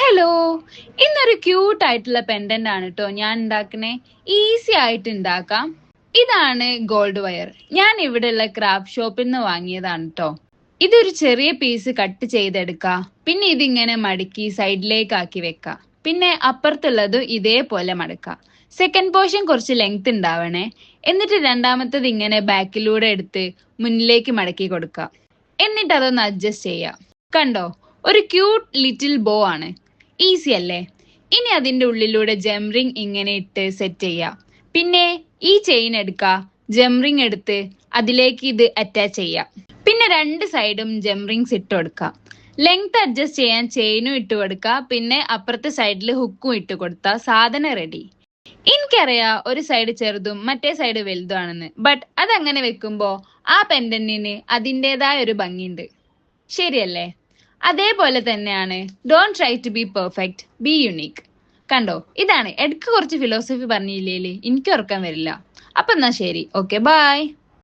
Hello, ഇന്നൊരു cute ആയിട്ടുള്ള pendant ആണ് കേട്ടോ ഞാൻ ഉണ്ടാക്കണേ. ഈസി ആയിട്ട് ഉണ്ടാക്കാം. ഇതാണ് ഗോൾഡ് വയർ. ഞാൻ ഇവിടെയുള്ള ക്രാഫ്റ്റ് ഷോപ്പിൽ നിന്ന് വാങ്ങിയതാണ് കേട്ടോ. ഇതൊരു ചെറിയ പീസ് കട്ട് ചെയ്തെടുക്ക. പിന്നെ ഇതിങ്ങനെ മടക്കി സൈഡിലേക്ക് ആക്കി വെക്ക. പിന്നെ അപ്പുറത്തുള്ളത് ഇതേപോലെ മടക്ക. സെക്കൻഡ് പോർഷൻ കുറച്ച് ലെങ്ത് ഉണ്ടാവണേ. എന്നിട്ട് രണ്ടാമത്തത് ഇങ്ങനെ ബാക്കിലൂടെ എടുത്ത് മുന്നിലേക്ക് മടക്കി കൊടുക്ക. എന്നിട്ട് അതൊന്ന് അഡ്ജസ്റ്റ് ചെയ്യാം. കണ്ടോ, ഒരു ക്യൂട്ട് ലിറ്റിൽ ബോ ആണ്. ഈസി അല്ലേ? ഇനി അതിന്റെ ഉള്ളിലൂടെ ജംറിങ് ഇങ്ങനെ ഇട്ട് സെറ്റ് ചെയ്യാം. പിന്നെ ഈ ചെയിൻ എടുക്ക, ജംറിങ് എടുത്ത് അതിലേക്ക് ഇത് അറ്റാച്ച് ചെയ്യാം. പിന്നെ രണ്ട് സൈഡും ജംറിങ്സ് ഇട്ട് കൊടുക്കാം. ലെങ്ത് അഡ്ജസ്റ്റ് ചെയ്യാൻ ചെയിനും ഇട്ട് കൊടുക്കുക. പിന്നെ അപ്പുറത്തെ സൈഡിൽ ഹുക്കും ഇട്ട് കൊടുത്താൽ സാധനം റെഡി. എനിക്കറിയാം ഒരു സൈഡ് ചെറുതും മറ്റേ സൈഡ് വലുതുമാണെന്ന്. ബട്ട് അതങ്ങനെ വെക്കുമ്പോ ആ പെൻഡന്റിന് അതിൻ്റെതായ ഒരു ഭംഗിയുണ്ട്. ശരിയല്ലേ? അതേപോലെ തന്നെയാണ് don't try to be perfect, be unique. കണ്ടോ, ഇതാണ്. ഇടയ്ക്ക് കുറച്ച് ഫിലോസഫി പറഞ്ഞില്ലേല് എനിക്ക് ഓർക്കാൻ വരില്ല. അപ്പൊ എന്നാ ശരി, ഓക്കെ, ബൈ.